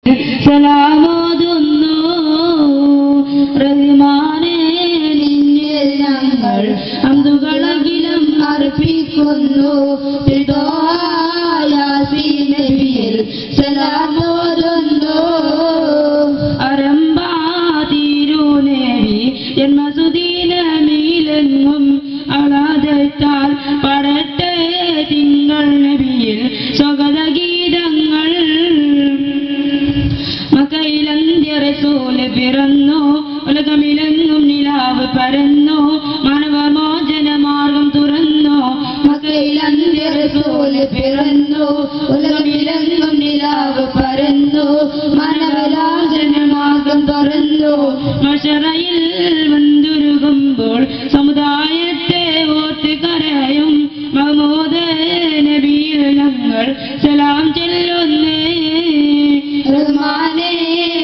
സലാമോതുന്നു റഹ്മാനേ നിന്നിൽ ഞങ്ങൾ അന്തുകളകിലും അർപ്പിക്കുന്നു നബിയിൽ സലാമോതുന്നു അരമ്പാതിരുനബി ജന്മസുദീനമീലെങ്ങും അളാതെത്താൽ പടട്ടെ തിങ്കൾ നബിയിൽ സ്വഗതഗീതങ്ങൾ മക്കയിലന്ത്യ റസൂല് പിറന്നു ഉലകമിലെങ്ങും നിലാവ് പരന്നു മാനവമോചന മാർഗം തുറന്നു മക്കയിലന്ത്യ റസൂല് പിറന്നു ഉലകമിലെങ്ങും നിലാവ് പരന്നു മാനവമോചന മാർഗം തുറന്നു മശറയിൽ വന്നുരുകുമ്പോൾ സമുദായത്തെ ഓർത്ത് കരയും മഹ്മൂദ് നബിയിൽ ഞങ്ങൾ സലാം ചൊല്ലുന്നേ റഹ്മാനേ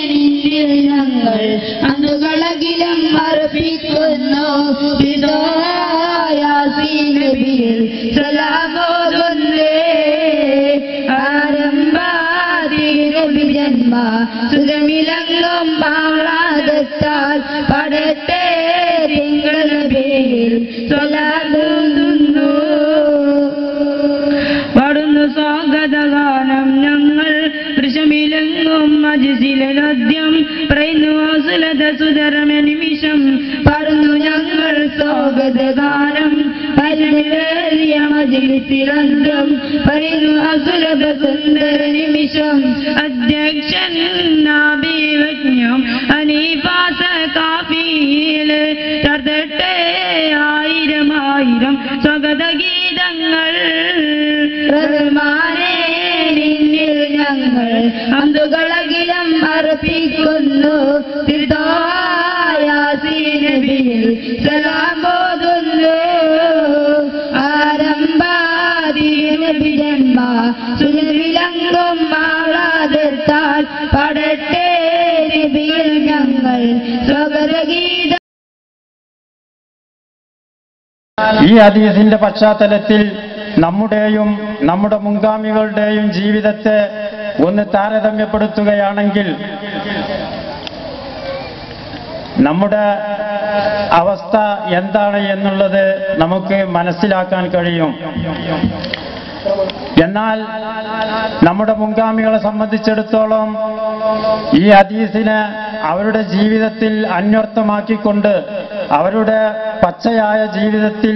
നിന്നിൽ ഞങ്ങൾ അന്തുകളകിലും അർപ്പിക്കുന്നു നബിയിൽ സലാമോതുന്നേ ആരംഭാതിരുളി ജന്മ സുഖമിലങ്ങും പാളാതെത്താൽ പടട്ടെ തിങ്കൾ നബിയിൽ സലാമോതുന്നു പാടുന്നു സ്വാഗതഗാനം ഞങ്ങൾ വൃഷമിലെങ്ങും മജ്‌ലിസിലദ്യം പറയുന്നു അസുലത സുതരമ നിമിഷം പാടുന്നു ഞങ്ങൾ സ്വാഗതഗാനം പരിമേറിയ മജ്‌ലിസിലദ്യം പറയുന്നു അസുലത സുന്ദര നിമിഷം അധ്യക്ഷൻ നാഭിവജ്ഞം അനീഫാസ കാഫിയില് തർത്തട്ടെ ആയിരം ആയിരം സ്വാഗതഗീതങ്ങൾ റഹ്മാനേ നിന്നിൽ ഞങ്ങൾ അന്തുകളകിലും അർപ്പിക്കുന്നു നബിയിൽ സലാമോതുന്നു ആരംഭാതി നബി ജന്മ സുഖമിലങ്ങും മാളാതെത്താൽ പടട്ടെ നബിയിൽ ഞങ്ങൾ സ്വഗതഗീത. ഈ ഹദീസിന്റെ പശ്ചാത്തലത്തിൽ നമ്മുടെയും നമ്മുടെ മുൻഗാമികളുടെയും ജീവിതത്തെ ഒന്ന് താരതമ്യപ്പെടുത്തുകയാണെങ്കിൽ നമ്മുടെ അവസ്ഥ എന്താണ് എന്നുള്ളത് നമുക്ക് മനസ്സിലാക്കാൻ കഴിയും. എന്നാൽ നമ്മുടെ മുൻഗാമികളെ സംബന്ധിച്ചിടത്തോളം ഈ ഹദീസിനെ അവരുടെ ജീവിതത്തിൽ അന്വർത്ഥമാക്കിക്കൊണ്ട് അവരുടെ പച്ചയായ ജീവിതത്തിൽ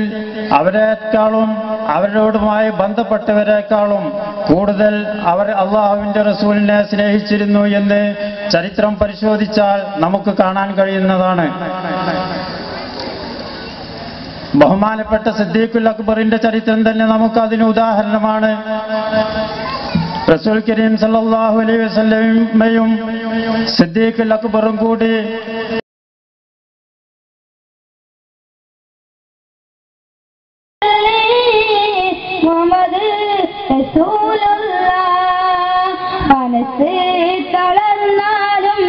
അവരെക്കാളും അവരോടുമായി ബന്ധപ്പെട്ടവരെക്കാളും കൂടുതൽ അവർ അള്ളാഹുവിന്റെ റസൂലിനെ സ്നേഹിച്ചിരുന്നു എന്ന് ചരിത്രം പരിശോധിച്ചാൽ നമുക്ക് കാണാൻ കഴിയുന്നതാണ്. ബഹുമാനപ്പെട്ട സിദ്ദീഖുൽ അക്ബറിന്റെ ചരിത്രം തന്നെ നമുക്കതിന് ഉദാഹരണമാണ്. റസൂൽ കരീം സല്ലല്ലാഹു അലൈഹി വസല്ലമയും സിദ്ദീഖുൽ അക്ബറും കൂടി മനസ്സ് തളർന്നാലും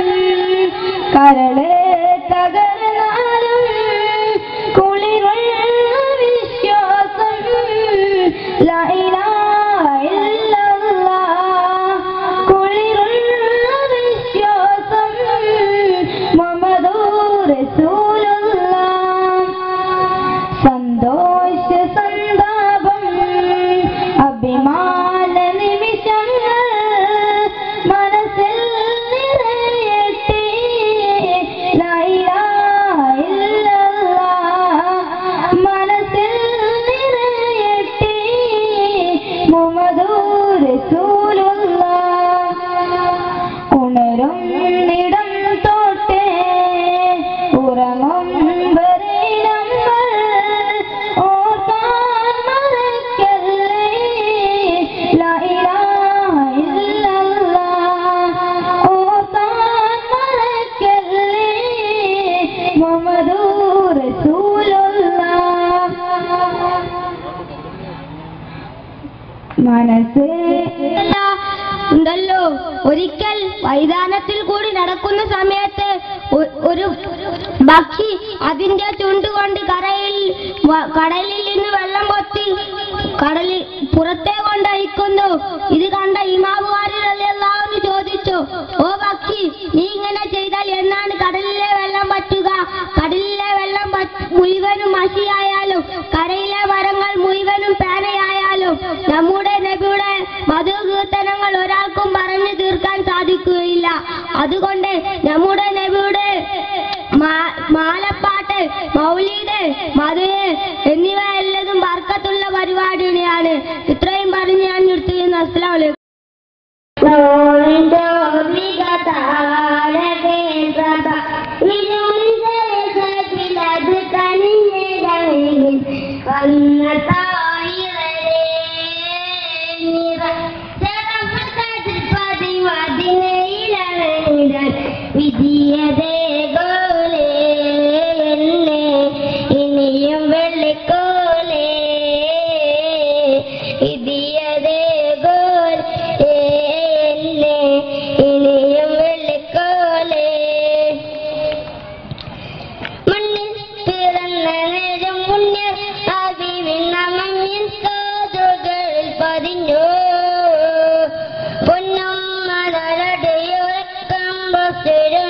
കരള് തകർന്നാലും കുളിരുള്ള വിശ്വാസം ലാ ഇലാഹ ഇല്ലല്ലാഹ് കുളിരുള്ള വിശ്വാസം മുഹമ്മദുർ റസൂലുള്ളാഹ് സന്തോഷ സന്താപം അഭിമാന നിമിഷങ്ങൾ മനസ്സിൽ നിറയട്ടെ ലാ ഇലാഹ ഇല്ലല്ലാഹ് മനസ്സിൽ നിറയട്ടെ മുഹമ്മദുർ റസൂലുള്ളാഹ് ഉണരും നിടം തൊട്ടേ ഉറങ്ങും വരെ നമ്മൾ ഓർക്കാൻ മറക്കല്ലേ ലാ ഇലാഹ ഇല്ലല്ലാഹ് ഓർക്കാൻ മറക്കല്ലേ മുഹമ്മദുർ റസൂലുള്ളാഹ് മനസ്സ് ഉണ്ടല്ലോ. ഒരിക്കൽ മൈതാനത്തിൽ കൂടി നടക്കുന്ന സമയത്ത് ഒരു പക്ഷി അതിന്റെ ചുണ്ടുകൊണ്ട് കടലിൽ നിന്ന് വെള്ളം പൊത്തി കടലിൽ പുറത്തേ കൊണ്ടയക്കുന്നു. ഇത് കണ്ട ഇമാമുമാർ റളിയല്ലാഹു അൻഹു ചോദിച്ചു, ഓ അതുകൊണ്ട് നമ്മുടെ നബിയുടെ മാലപ്പാട്ട്, മൗലീദ്, മദുഹ് എന്നിവ എല്ലതും ബർക്കത്തുള്ള പരിപാടിയാണ്. ഇത്രയും പറഞ്ഞ് ഞാൻ നിർത്തുന്നു. അസ്സലാമു അലൈക്കും. വിധിയതേ ഗോലേ ഇനിയും വെള്ളിക്കോലേ വിധിയതേ ഗോലേ ഇനിയും വെള്ളിക്കോലേ മണ്ണിൽ പിറന്ന നേരം പുണ്യ ഹബീബിൻ നാമം എൻ കാതുകളിൽ പതിഞ്ഞു പൊന്നും മലരടയോരക്കം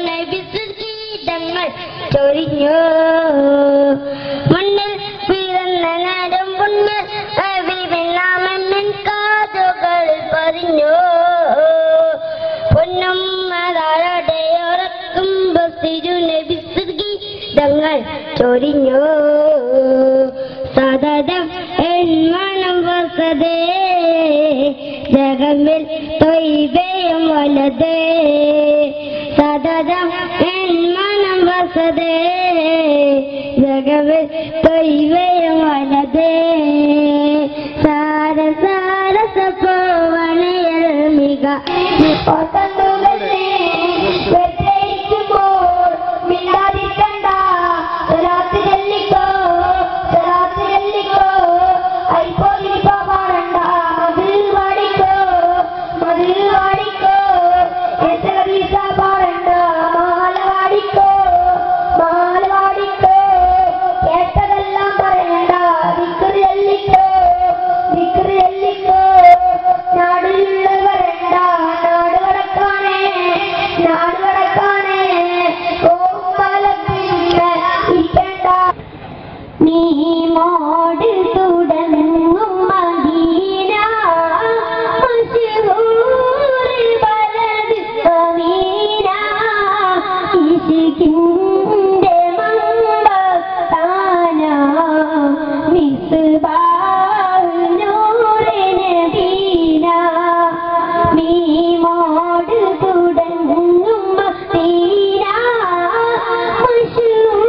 നബിസുഗീതങ്ങൾ ചൊരിഞ്ഞു മണ്ണിൽ പിറന്ന നേരം പുണ്യ ഹബീബിൻ നാമം എൻ കാതുകളിൽ പതിഞ്ഞു പൊന്നും മലരടയോരക്കം നബിസുഗീതങ്ങൾ ചൊരിഞ്ഞു സതതം എൻ മനം വസതേ ജഗമിൽ തൊയ്ബയും വലതേ സതതം എൻ മനം വസതേ ജഗമിൽ തൊയ്ബയും വലതേ സാരസപ്പോവണയൽമിക മിണ്ടാതിരിക്കണ്ട രാത്രി ചെല്ലിക്കോ അയിപ്പോലിപ്പോ പാടണ്ട മതിൽ വാടിക്കോ എസകീസ പാടണ്ട മാല വാടിക്കോ കേട്ടതെല്ലാം പറയണ്ട വിക്രി ചെല്ലിക്കോ നാടിലുള്ള വരണ്ട നാട് കടക്കാനേ കോമലപ്പിന്റെ ഇരിക്കണ്ട നീ മോട് തുടങ്ങും മദീന മശ്ഹൂർ ബലദ് സമീന ഇശ്കിന്റെ മമ്പത്താന മിസ്ബാഹ് നൂറെ നബീന നീ മോട് തുടങ്ങും മദീന മശ്ഹൂർ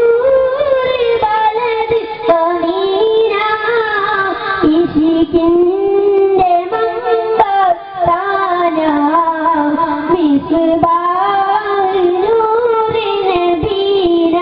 ബലദ് സമീന ഇശ്കിന്റെ മമ്പത്താന മിസ്ബാഹ് നൂറെ നബീന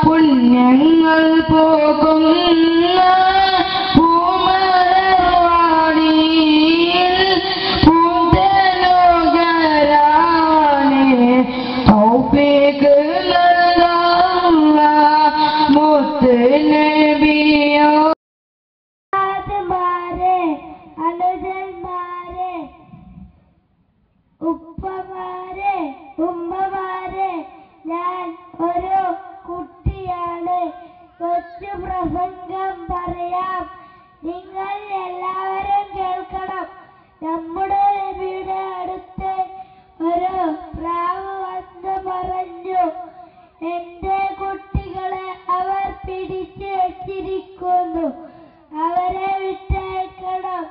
पुण्य കുറച്ച് പ്രസംഗം പറയാം. നിങ്ങൾ എല്ലാവരും കേൾക്കണം. നമ്മുടെ നബിയുടെ അടുത്ത് ഒരു പ്രാവ് വന്ന് പറഞ്ഞു, എന്റെ കുട്ടികളെ അവർ പിടിച്ചു വെച്ചിരിക്കുന്നു, അവരെ വിട്ടേക്കണം.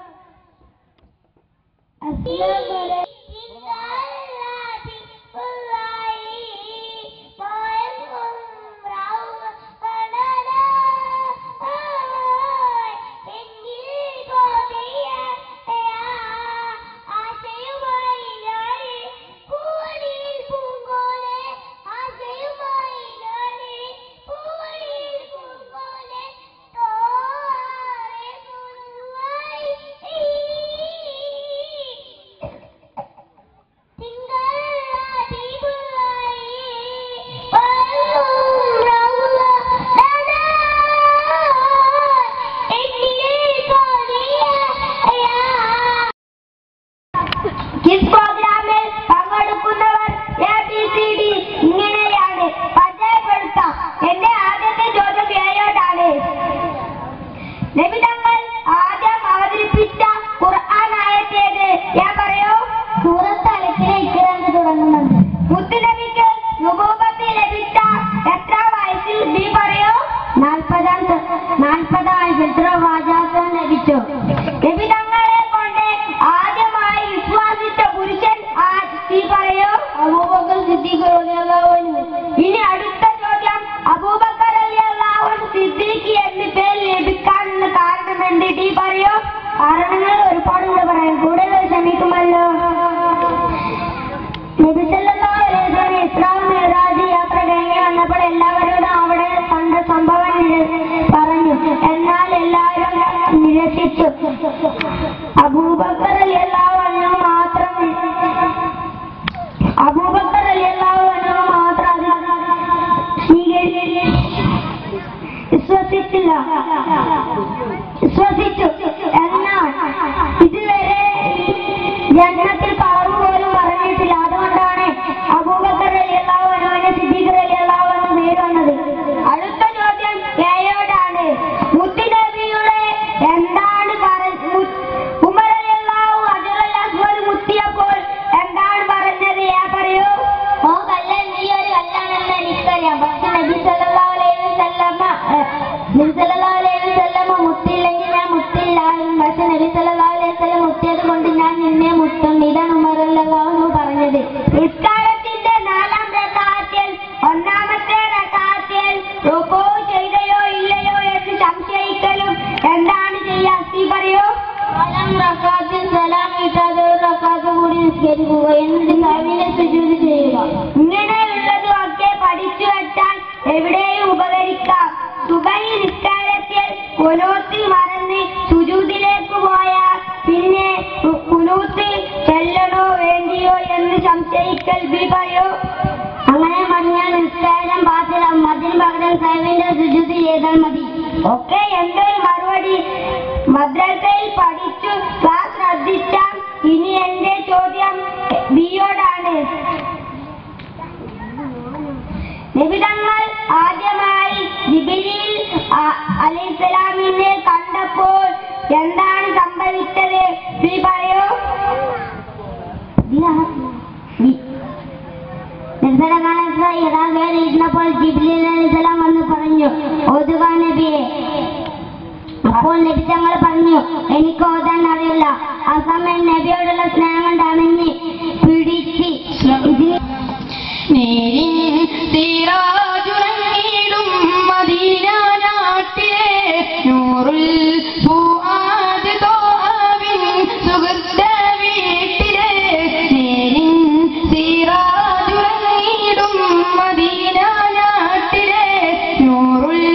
ഇനി അടുത്ത ചോദ്യം, അബൂബക്കർ റളിയല്ലാഹു അൻഹു സിദ്ദീഖ് എന്ന് പേര് ലഭിക്കാനുള്ള കാരണം എന്ത്? പറയൂ. കാരണങ്ങൾ ഒരുപാട് കൂടെ പറയാം, കൂടുതൽ ശ്രമിക്കുമല്ലോ. നബി സല്ലല്ലാഹു അലൈഹി വസല്ലം ഇസ്രാ മിഅ്റാജ് യാത്ര കഴിഞ്ഞ് വന്നപ്പോൾ എല്ലാവരോടും അവിടെ കണ്ട സംഭവം പറഞ്ഞു. എന്നാൽ എല്ലാവരും നിരസിച്ചു. അബൂബക്കർ റളിയല്ലാഹു അൻഹു മാത്രം വിശ്വസിച്ചു. എന്നാൽ ഇതുവരെ ജന്നത്തിൽ കളവ് പോലും പറഞ്ഞിട്ടില്ല. അതുകൊണ്ടാണ് അബൂബക്കർ റളിയല്ലാഹു അൻഹുവിന് സിദ്ദീഖ് റളിയല്ലാഹു അൻഹു പേര് വന്നത്. അടുത്ത ചോദ്യം ഏയോടാണ്. മുത്തുനബിയുടെ എന്താണ് ഉമർ റളിയല്ലാഹു ഹജറുൽ അസ്വദ് മുത്തിയപ്പോൾ എന്താണ് പറഞ്ഞത്? പറയൂ. ഓ കല്ലൻ, നീ ഒരു കല്ലാണെന്ന് എനിക്കറിയാം. പക്ഷെ നബി സല്ലല്ലാഹു അലൈഹി വസല്ലമ മുത്തില്ലെങ്കിൽ ഞാൻ മുത്തില്ലായിരുന്നു. പക്ഷെ നബി സല്ലല്ലാഹു അലൈഹി വസല്ലം മുത്തിയത് കൊണ്ട് ഞാൻ നിന്നെ മുത്തും. ഇതാണ് ഉമർ റളിയല്ലാഹു അൻഹു പറഞ്ഞത്. നിസ്കാരത്തിന്റെ 4ാം റക്അത്തിൽ 1ാമത്തെ റക്അത്തിൽ റുകൂ ചെയ്തയോ ഇല്ലയോ എന്ന് സംശയിക്കലും എന്താണ് ചെയ്യുക? പറയൂ. 4ാം റക്അത്തിൽ സലാം കിട്ടാതെ ഒരു റക്അത്ത് കൂടി നിസ്കരിക്കുക, എന്നിട്ട് സഹവിനെ സുജൂദ് ചെയ്യുക. ഇങ്ങനെയുള്ളതും ഒക്കെ പഠിച്ചു വെച്ചാൽ എവിടെയും ഉപകരിക്കാം. സുബഹി നിസ്കാരത്തിൽ ഖുനൂത്ത് മറന്ന് സുജൂദിലേക്ക് പോയാൽ പിന്നെ ഖുനൂത്ത് ചെല്ലണോ വേണ്ടിയോ എന്ന് സംശയിക്കൽ. പറയൂ. അങ്ങനെ പറഞ്ഞാൽ നിസ്കാരം ബാത്തിലാവും. അതിന് പകരം സഹവിന്റെ സുജൂദ് ചെയ്താൽ മതി. ഒക്കെ എന്തൊരു മറുപടി! മദ്രസയിൽ പഠിച്ചു ക്ലാസ് ശ്രദ്ധിച്ചാൽ. ഇനി എന്റെ ചോദ്യം ബിയോടാണ്. നബിതങ്ങൾ ആദ്യമായി ജിബ്രീൽ അലൈഹിസ്സലാമിനെ കണ്ടപ്പോൾ എന്താണ് സംഭവിച്ചത്? പറയൂ. ഇരുന്നപ്പോൾ ജിബ്രീൽ അലൈഹിസ്സലാം വന്ന് പറഞ്ഞു, ഓതുക നബിയെ. അപ്പോൾ നബി തങ്ങൾ പറഞ്ഞു, എനിക്ക് ഓതാൻ അറിയില്ല. ആ സമയം നബിയോടുള്ള സ്നേഹം കൊണ്ട് അണഞ്ഞ് പിടിച്ച് സിറാജുലങ്ങിടും മദീന നാട്ടിലെ നൂറുൽ ഫുആദ് തോവിൻ സുഹൃത്ത വീട്ടിലെ നേരിൻ സിറാജുലങ്ങിടും മദീന നാട്ടിലെ നൂറുൽ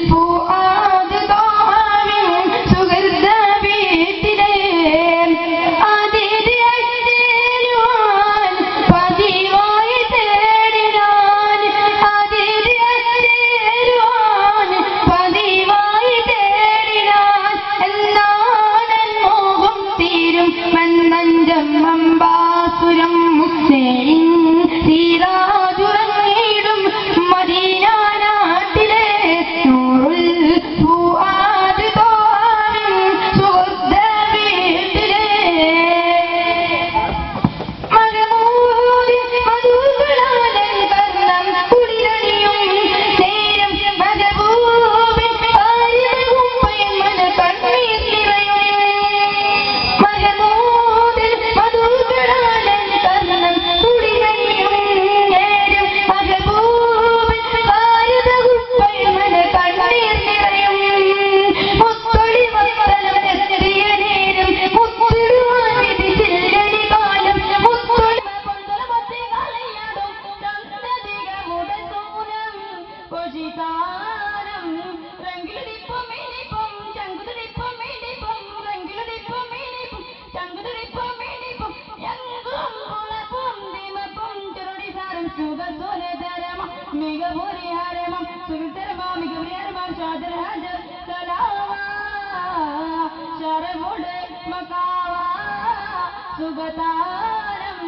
ഫുആദ് തോവിൻ സുഹൃത്ത വീട്ടിലെ അതിഥിയായി കൊശിതാരം രംഗിലിപ്പം ഇനിപ്പം ചങ്കുതിരിപ്പം ഇനിപ്പം രംഗിലിപ്പം ഇനിപ്പം ചങ്കുതിരിപ്പം ഇനിപ്പം യങ്കും പുളപ്പും ദിമപ്പം ചെറുടിസാരം സുഖസുരതരമ മികപുരിഹരമം സുഖതരമ മികപുരിഹരമം ഷാദരഹജ സലാമ ശരമുടെ മകാവ സുഖതാരം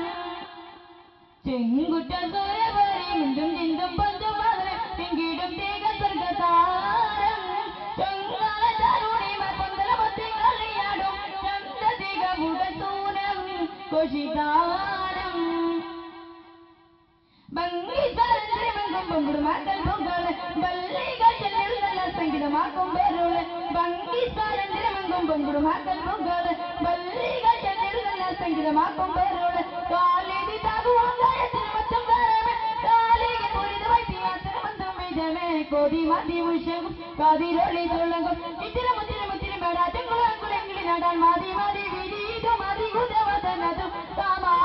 ചെങ്കുറ്റ സുരവരി മിന്തും ചിന്തും പഞ്ചുമധുര പിങ്കിടും തീക സ്വർഗതാരം ചെങ്കാല ചരുണിമ പന്തലമത്തി കളിയാടും ചന്ദ്രതിക മുഖസൂനം കൊശിതാരം ഭംഗിസാരമെങ്കും പൊങ്കുടുമാക്കൽ പൊങ്കൾ ബല്ലികൾ ചെല്ലിൽ നല്ല സംഗീതമാക്കും പേരുള് ഭംഗിസാരമെങ്കും പൊങ്കുടുമാക്കൽ പൊങ്കൾ ബല്ലികൾ ചെല്ലിൽ നല്ല സംഗീതമാക്കും പേരുള് കാലിതി താകുവാൻ കാര്യത്തിന് മൊത്തം വേറെ കാലിക പുരിത് വൈദ്യാസന മന്ത്രം വിജമേ കോതി മതി ഉഷകും കാതിരൊളി തുള്ളങ്കും ഇത്തിരി മുത്തിരി മുത്തിരി മേടാറ്റങ്ങളും കുളങ്ങളിൽ നടാൻ മതി മതി വിരീതു മതി ഉദവതനതും കാമാ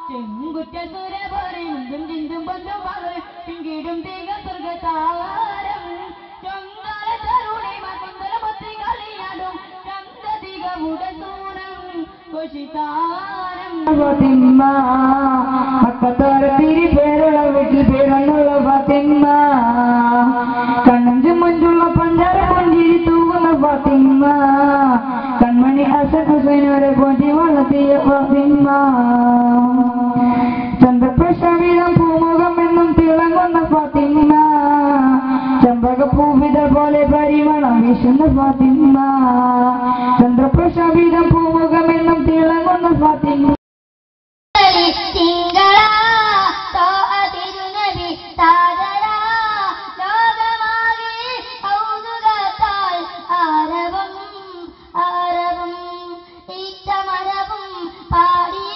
ചെങ്കുറ്റ സുരപറി മുന്തും ചിന്തും പന്തും പകൽ പിങ്കിടും തീക സ്വർഗതാരം ചൊങ്കാല തരുണിമ കുന്തലമത്തി കളിയാടും ചന്ദ്രതിക മുഖസൂനം കൊശിതാരം ഫാത്തിമ്മ മക്കത്തോരത്തിരി പേരുള്ള വീട്ടിൽ പേരൊന്നുള്ള ഫാത്തിമ്മ കണ്ണഞ്ചും മഞ്ചുള്ള പഞ്ചാര പുഞ്ചിരി തൂകുന്ന ഫാത്തിമ്മ കൺമണി അസൻ ഹുസൈനോരെ പോറ്റി വളർത്തിയ ഫാത്തിമ്മ ചന്ദ്രപ്രശാവിധം പൂമുഖം എന്നും തിളങ്ങുന്ന ഫാത്തിമ്മ ചെമ്പകപ്പൂവിത പോലെ പരിമളം വീശുന്ന ഫാത്തിമ്മ ചന്ദ്രപ്രശാവിധം പൂമുഖം എന്നും തിളങ്ങുന്ന ഫാത്തിമ്മ തിങ്കളാ തിരുനബി താജരാ ലോകമാകെ ഔദുകത്താൽ ആരവം ആരവം ഈറ്റമരവും പാടി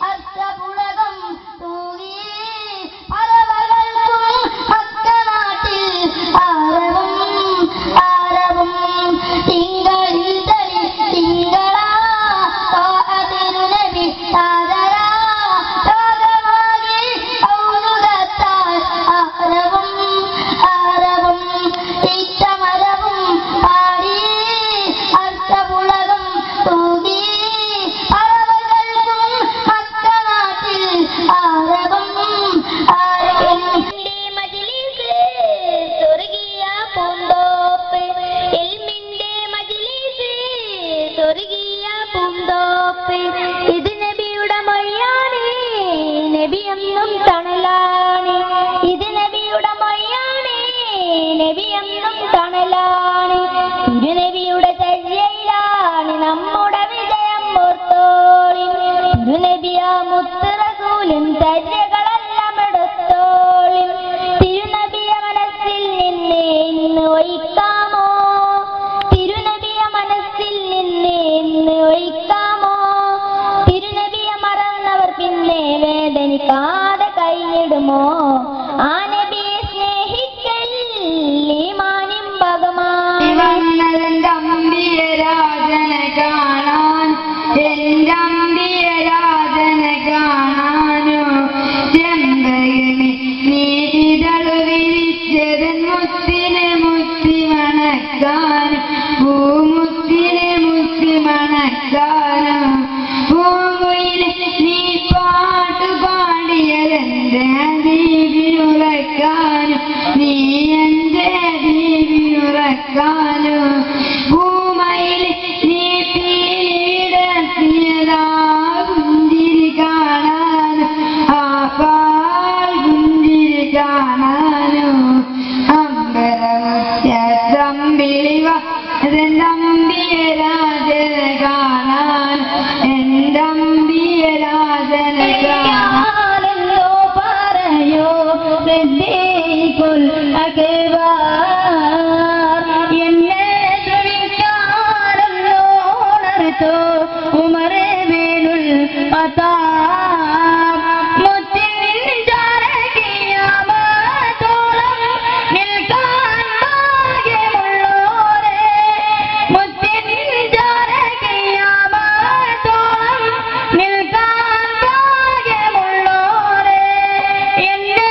അർത്ഥപുളകം തൂകി പറവകൾക്കും അക്കനാട്ടിൽ ആരവം ആരവം തിങ്കളിൽ തളി തിങ്കളാ തിരുനബി താജരാ ലോകമാകെ ഔദുകത്താൽ ആരവം ആരവം ഈറ്റമരവും പാടി അർത്ഥപുളകം തൂകി പറവകൾക്കും അക്കനാട്ടിൽ ആരവം ആരവം മജ്‌ലിസ് സ്വർഗീയ പൂന്തോപ്പ് ഇൽമിന്റെ മജ്‌ലിസ് സ്വർഗീയ പൂന്തോപ്പ് ഇത് നബിയുടെ മൊഴിയാണ് നബിയെന്നും തണലാണ് ഇത് നബിയുടെ മൊഴിയാണ് നബിയെന്നും തണലാണ് തിരുനബിയുടെ ചര്യയിലാണ് നമ്മുടെ വിജയം ഓർത്തോളിൻ തിരുനബിയ മുത്ത് റസൂലും ചര്യകളെല്ലാം എടുത്തോളിൻ തിരുനബിയ മനസ്സിൽ നിന്ന് ഇന്ന് ഒഴിക്കാമോ തിരുനബിയ മനസ്സിൽ നിന്ന് ഇന്ന് ഒഴിക്കാമോ തിരുനബിയ മറന്നവർ പിന്നെ വേദനിക്കാതെ കഴിഞ്ഞിടുമോ ആ നബിയെ സ്നേഹിക്കൽ ഈമാനിൻ ഭഗവാൻ വന്നതെന്റെ അമ്പിയ രാജനെ കാണാൻ എന്റെ അമ്പിയ രാജനെ കാണാനോ ചെമ്പകിനി നീ ഇതള് വിരിച്ചതൻ മുത്തിനെ മുത്തി മണക്കാനും പൂമുത്തിനെ മുത്തി മണക്കാനും പൂങ്കുയിലെ നീ പാട്ട് പാടിയതെന്റെ ദീപിനുറക്കാനും നീ എന്റെ ദീപിനുറക്കാനും ഭൂമയിലെ നീ പീടത്തിയതാ കുഞ്ചിരി കാണാനും ആ പാൽ കുഞ്ചിരി കാണാനും അമ്പലമുറ്റമ്പിളിവ എന്തമ്പിയ രാജനെ കാണാൻ എന്തമ്പിയ രാജനെ കാണാൻ പറയോ എന്നെ ശ്രമിക്കാറല്ലോ ഉമറെ വേലുൽ പതാ എന്നെ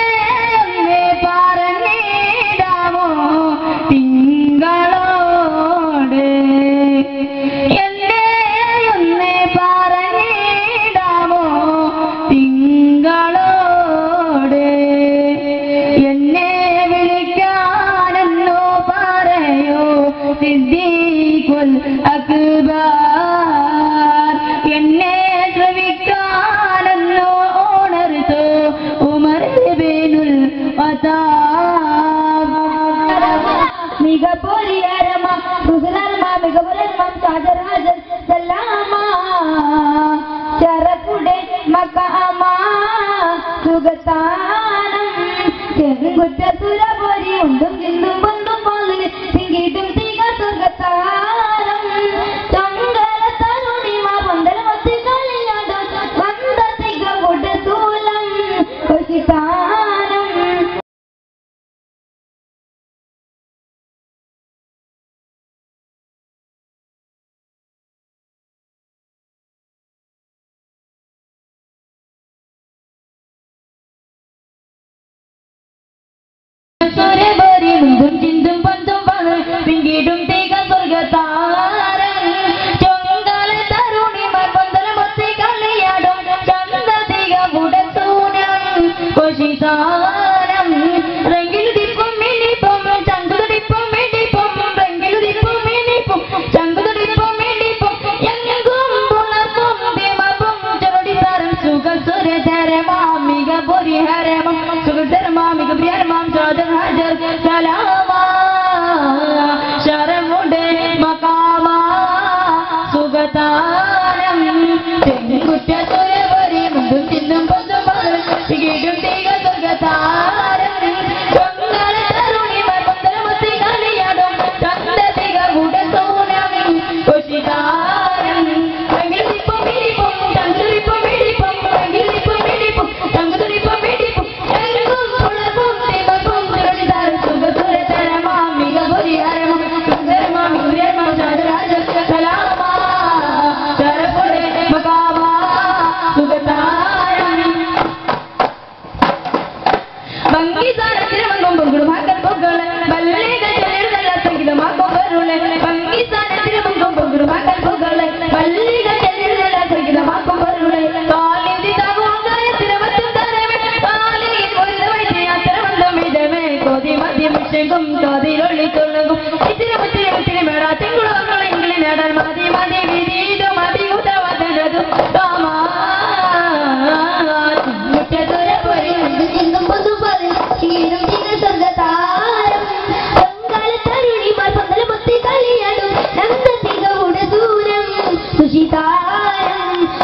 മിക പൊരിയരമ സുഗലർമ മിക പുലർമം സാജർ ഹാജർ സലാമ ചരപ്പുടെ മക്കാമ സുഗതാനം ചെങ്കുറ്റ സുരപൊരി ഉണ്ടും ചിന്തും ബന്ധും പോലിന് തിങ്കിട്ടും തിക സുഗതാനം ചങ്കല തരുണിമ പന്തല മത്തി കളിയാടും വന്ദ തിക കുട തൂലം കൊശിതാനം സുരപൊരി മുന്തും ചിന്തും പന്തും പണം പിങ്കിടും തിക സ്വർഗതാരം ചൊങ്കാല തരുണിമാർ പന്തല മത്തി കളിയാടും ചന്ദ തിക മുടത്തൂനം കൊശിതാനം റെങ്കിലുതിപ്പും മിനിപ്പും ചങ്കുതുടിപ്പും മിനിപ്പും റെങ്കിലുതിപ്പും മിനിപ്പും ചങ്കുതുടിപ്പും മിനിപ്പും എങ്ങും പുണർപ്പും ദിമപ്പും ചൊടിസാരം സുഖസുരധരമാമിക പൊരിഹരമം സുഖധരമാമിക പ്രിയരമാം സാദർ ഹാജർ സലാമ ശരമുടെ മകാമ സുഖതാനം ചെങ്കുറ്റ സുരപൊരി മുന്തും ചിന്തും പൊന്തും പതും തികിടും തിക സ്വർഗതാരം ചൊങ്കാല തരുണിമാർ പന്തല മത്തി കളിയാടും ചന്ദ തിക ഉടത്തൂനം കൊശിതാരം റെങ്കിലുതിപ്പും മിനിപ്പും ചങ്കുതുടിപ്പും മിനിപ്പും റെങ്കിലുതിപ്പും മിനിപ്പും ചങ്കുതുടിപ്പും മിനിപ്പും എങ്ങും പുണർപ്പും ദിമപ്പും ചൊടിസാരം സുഖസുരധരമാമിക പൊരിഹരമം സുഖധരമാമിക പ്രിയരമാം സാദർ ഹാജർ സലാമ ശരപ്പുടെ മകാമ സുഖതാരം ഭംഗിസാരത്തിരമംഗം പൊങ്കുടുമാക്കൽ പൊങ്കള് ബല്ലിക ചെല്ലിടുന്നല്ല സംഗീതമാക്കും പൊരുള് ഭംഗിസാരത്തിരമംഗം പൊങ്കുടുമാക്കൽ പൊങ്കള് ബല്ലിക ചെല്ലിടുന്നല്ല സംഗീതമാക്കും പൊരുള് കാലിന്തി താകുവാകായത്തിരമത്തും തരമേ കാലിൽ ഒരു വഴിച്ച് അത്തരമന്തം ഇതമേ കൊതി മദ്യം വിഷയങ്കും കാതിലൊള്ളി തൊള്ളും ഇത്തിരി മേടാ തിങ്കുളങ്ങളെങ്കിലും നേടാൻ മതി മതി വിധീതോ മതി ഉദവതനതും കാമാ മുറ്റത്തുരപൊരി മുന്തും ചിന്തും പൊന്തും പതും ചീടും തിക സ്വർഗതാരം ചങ്കാല തരുണിമാർ പന്തല മത്തി കളിയാടും നന്ദ തിക ഉടതൂരം സുശിതാരം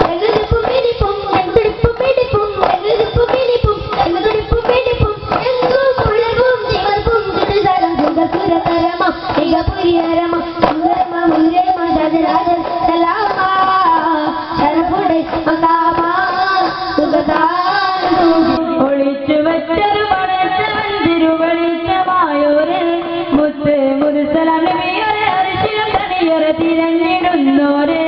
എങ്ങുതിപ്പും മിനിപ്പും എങ്ങുതിപ്പും മിനിപ്പും എങ്ങുതിപ്പും മിനിപ്പും എങ്ങുതിപ്പും മിനിപ്പും എങ്ങും പുലർപ്പും തിമർപ്പും ചുടുസാരം സുഖസുരതരമ തിക പുരിഹരമ സുരമ മുരമ സാജരാജൻ സലാമ ശരപ്പുടെ മകാമ സുഖതാരം ഒളിച്ചു വച്ചൊരു പടച്ചവൻ തിരുവളിച്ചമായോരെ മുത്ത് മുരുസലാം നബിയോരെ അരിശിലും തണിയൊരെ തിരഞ്ഞിടുന്നോരെ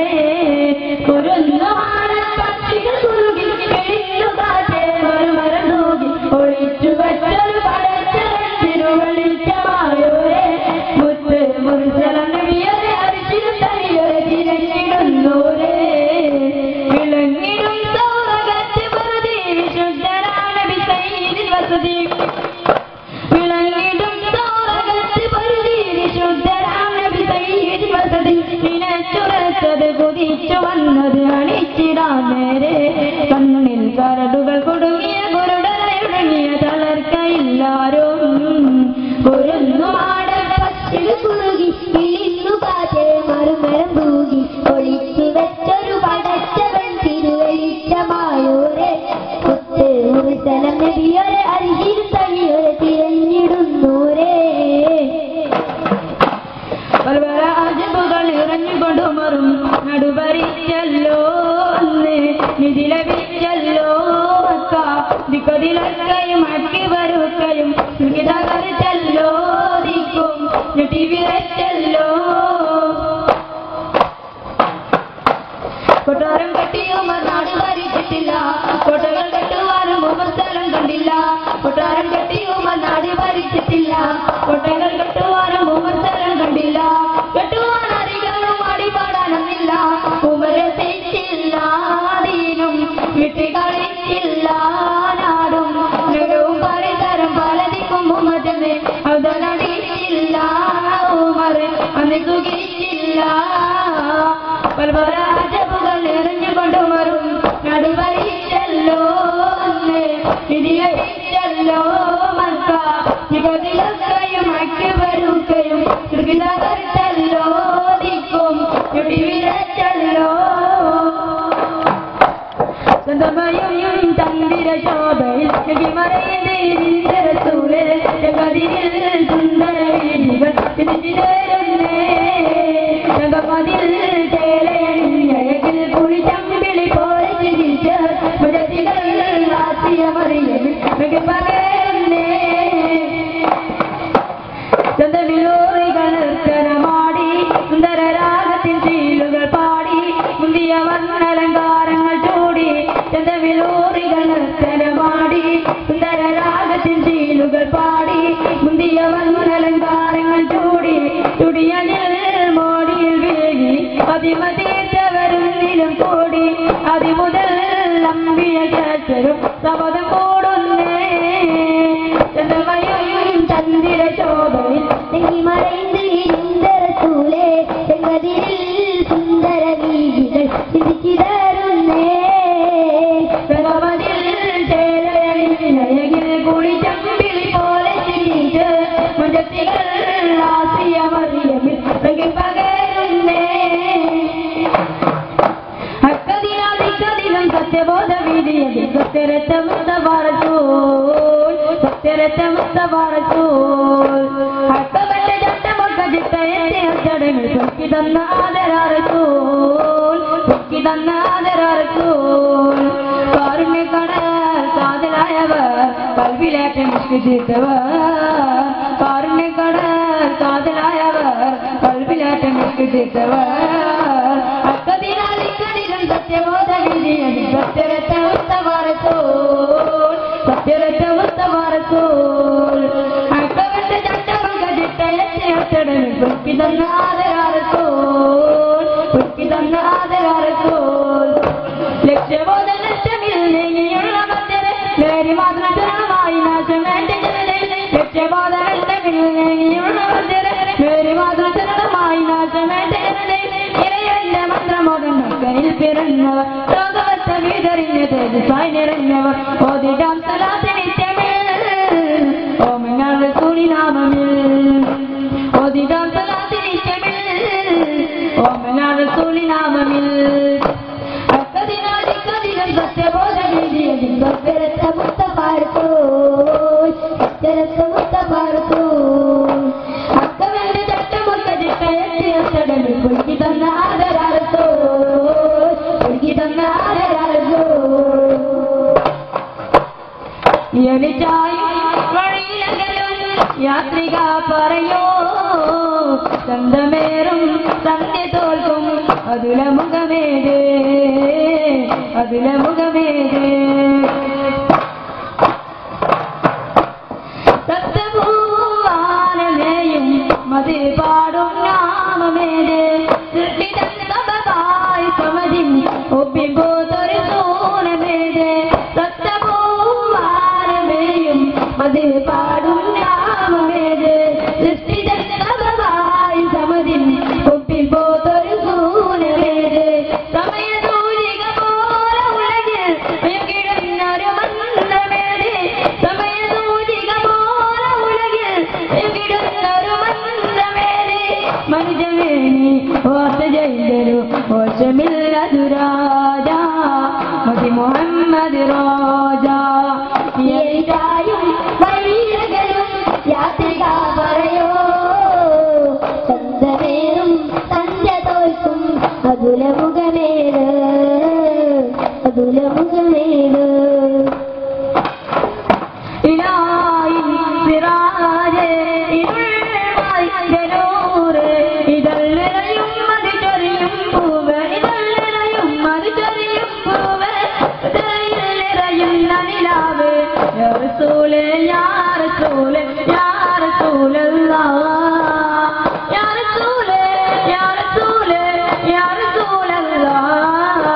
കുരുന്നുമാണ് പക്ഷികൾ കുറുകി കിളിച്ചു കാറ്റേ ഒരു മരം തൂകി ഒളിച്ചു വച്ചൊരു പടച്ചവൻ തിരുവളിച്ചമായോരെ മുത്ത് മുരുസലാം നബിയോരെ അരിശിലും തണിയൊരെ തിരഞ്ഞിടുന്നോരെ വിളങ്ങിടും സൗരകത്ത് വെറുതെ വിശുദ്ധരാണ് വിസൈദിൽ വസതി വിളങ്ങിടും സൗരകത്ത് വെറുതെ വിശുദ്ധരാണ് വിസൈദിൽ വസതി നിനച്ചുറച്ചത് കുതിച്ചു വന്നത് അണിച്ചിടാൻ നേരെ കണ്ണിൽ കരടുകൾ കൊടുങ്ങിയ കുരുടനയുടങ്ങിയ തളർക്കയില്ലാരും കുരുന്നുമാട പക്ഷികൾ കുറുകി കിളിന്നു കാറ്റേ മറുമരം തൂകി ഒളിച്ചു വെച്ചൊരു പടച്ചവൻ തിരുവെളിച്ചമായോരെ മുത്ത് മുറുസലം നബിയോരെ അരിശിലും തണിയോരെ തിരഞ്ഞിടുന്നോരെ പൽവര അജബുകൾ ഇറഞ്ഞുകൊണ്ടുമറും നടുപറിച്ചല്ലോ നിധിലവിച്ചല്ലോ ദിക്കതിലക്കയും അക്കി വരുക്കയും തകർച്ചല്ലോ ദിക്കും ഞെട്ടി വിരച്ചല്ലോ കൊട്ടാരം കെട്ടിയുമർ നാട് ഭരിച്ചിട്ടില്ല കോട്ടകൾ കെട്ടുവാനും ഉപസ്ഥലം കണ്ടില്ല കൊട്ടാരം കെട്ടിയുമർ നാട് ഭരിച്ചിട്ടില്ല കോട്ടകൾ കെട്ടുവാനും ഉപസ്ഥലം കണ്ടില്ല കെട്ടുവാൻ അധികവും അടിപാടാനൊന്നില്ല ഉപരസിച്ചില്ല ദീനും വിട്ടുകളിച്ചില്ല നാടും നഗവും പരിസരം പലതിക്കും മുമ്പേ അവതനടിച്ചില്ല ഉമർ അന്ന് സുഖിച്ചില്ല പൽപരാജപുകൾ എറിഞ്ഞുകൊണ്ടുമറും നടുവരിച്ചല്ലോ ഇതിലോ മക്ക ഇവതിലൊക്കെയും അക്കുവരുക്കയും തകർത്തല്ലോ ദിക്കും വിരച്ചല്ലോ സ്വന്തമയും തന്തിര ശോഭയിൽ മറയുന്നേ ജഗതിൽ സുന്ദര വീടുകൾ തിരിച്ചിരുന്നേ ജഗമതിൽ ചേലയണിയഴകിൽ കുളിച്ചമ്പിളി പോലെ ചിരിച്ച മുഴത്തികൾ ആസിയമറിയൽ പകരുന്നേ ചന്ദ്രവിലോറികൾ നൃത്തനമാടി സുന്ദര രാഗത്തിൻ ശീലുകൾ പാടി മുന്തിയ വർണ്ണലങ്കാരങ്ങൾ ചൂടി ചന്ദ്രവിലോറികൾ നൃത്തനമാടി സുന്ദര രാഗത്തിൻ ശീലുകൾ പാടി മുന്തിയ വർണ്ണലങ്കാരങ്ങൾ ചൂടി ചുടിയനിൽ മോടിയിൽ വീഴി പതിമതീർത്തവരുന്നിലും കൂടി അതിമുതൽ അമ്പിയ കേട്ടരും സബദം കൂടുന്നേ ചന്ദ്രമയും ചന്ദ്ര ശോഭയിൽ മറൈന്ദൂലേ ചെങ്കതിരിൽ സുന്ദര വീതികൾ ചിരിച്ചിടരുന്നേ ചേലയണിൽ കുളിച്ചമ്പിളി പോലെ ചിരിച്ച് മുജത്തികൾ ആസിയമറിയമിൽ പകരുന്നേ അക്കതിനാദിക്കതിലും സത്യബോധ വീതിയതിൽ സത്യരത്തമുത്തവാറച്ചൂൽ അക്കവല്ല ചട്ടമൊക്ക ചിത്തയത്തെ അച്ചടമിൽ പൊക്കി തന്ന ആദരാറച്ചൂൽ കാരുണ്യക്കടൽ കാതലായവർ കൽവിലേറ്റം ഇഷ്ടിച്ചിട്ടവർ കാരുണ്യക്കടൽ കാതലായവർ കൽവിലേറ്റം ഇഷ്ടിച്ചിട്ടവർ അക്കതിനാദിക്കതിലും സത്യബോധ വീതിയതിൽ സത്യരത്തമുത്തവാറച്ചൂൽ അക്കവന്റെ ചട്ടമൊക്ക ചിത്തയത്തെ അച്ചടമിൽ പൊക്കി തന്ന ആദരാറച്ചൂൽ ലക്ഷ്യബോധ നഷ്ടമിൽ നീങ്ങിയുള്ള മധ്യത വേരി മാത്രം ശരണമായി നാശമേറ്റ ലക്ഷ്യബോധ നഷ്ടമിൽ നീങ്ങിയുള്ള മധ്യത വേരി മാത്രം ശരണമായി നാശമേറ്റ ഇരയന്റെ മന്ത്രമോദം കയ്യിൽ പിറന്നവർ ലോകവത്ത വിതറിഞ്ഞ തേജസ്സായി നിറഞ്ഞവർ ഓതിടാം സലാത്ത് നിത്യമേൽ ഓമങ്ങൾ റസൂലിനാമമിൽ ഓതിടാം സലാത്ത് നിത്യമേൽ ഓമങ്ങൾ റസൂലിനാമമിൽ അക്കതിനാദിക്കതിലും സത്യബോധ വീതിയതിൽ അക്കവന്റെ ചട്ടമൊത്ത ചിട്ടയത്തെ അച്ചടമിൽ പൊഴുകി തന്ന എളിച്ചായും വഴിയിലകലും യാത്രിക പറയോ ചന്തമേറും സന്ധ്യ തോൽക്കും അതുലമുഖമേതേ സത്യഭൂവാനമേയും മതി പാടും നാമമേതേ സൃഷ്ടിതന്തായി സമതിൻ ഒപ്പിപ്പോതൊരു സൂനമേതേ സത്യഭൂവാനമേയും മതി പാടും നാമമേതേ സൃഷ്ടിതന്തായി സമതിൻ ഒപ്പിപ്പോതൊരു സൂനമേതേ സമയദൂരിക പോലെ ഉലകിൽ ഉയകിടുന്നൊരു മന്ത്രമേതേ സമയദൂരിക പോലെ ഉലകിൽ ഉയകിടുന്നൊരു മന്ത്രമേതേ മനുജമേനി ഓർത്ത ജയിലൊരു ഓശമില്ലതു രാജ മതി മുഹമ്മദ് റോജ എളിച്ചായും വഴിയിലകലും യാത്രിക പറയോ ചന്തമേറും സന്ധ്യ തോൽക്കും അതുലമുഖമേത് ഇലായിൻ സിറാജേ ഇരുൾമായി ജനൂറ് ഇതൾ നിറയും മതി ചൊരിയും പൂവ് ഇതൾ നിറയും മതി ചൊരിയും പൂവ് ഇതളിൽ നിറയുന്ന നിലാവ് യാ റസൂലേ യാ റസൂലേ യാ റസൂലല്ലാഹ് യാ റസൂലേ യാ റസൂലേ യാ റസൂലല്ലാഹ്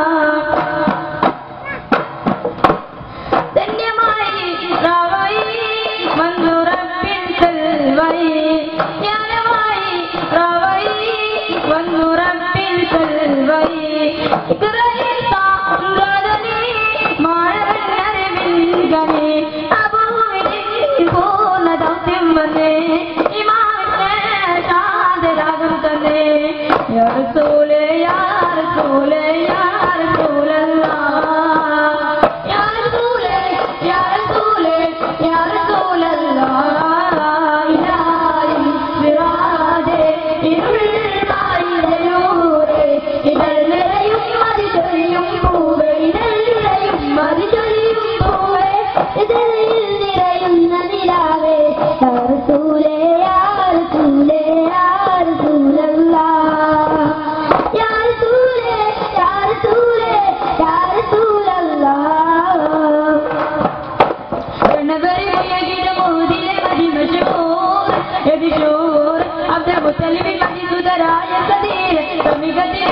വന്നേ ഇമാമിന്റെ ശാന്ത രാഗം തന്നെ യാ റസൂലേ യാ റസൂലേ യാ റസൂലല്ലാഹ് യാ റസൂലേ യാ റസൂലേ യാ റസൂലല്ലാഹ് ഇലാഹി സിറാജേ ഇരുൾമായിലൂരേ ഇടലയും മരിചൊരിയും പൂവേ ഇടലയും മരിചൊരിയും പൂവേ ഇതിൽ നിറയുന്ന നിലാവേ യാ റസൂലേ യാ റസൂലേ യാ റസൂലല്ലാഹ് യാ റസൂലേ യാ റസൂലേ യാ റസൂലല്ലാഹ് نبري ويجد مودي لمجي مشهور يدي شور عبد المطلب المجيد درايا كثير رمي قدير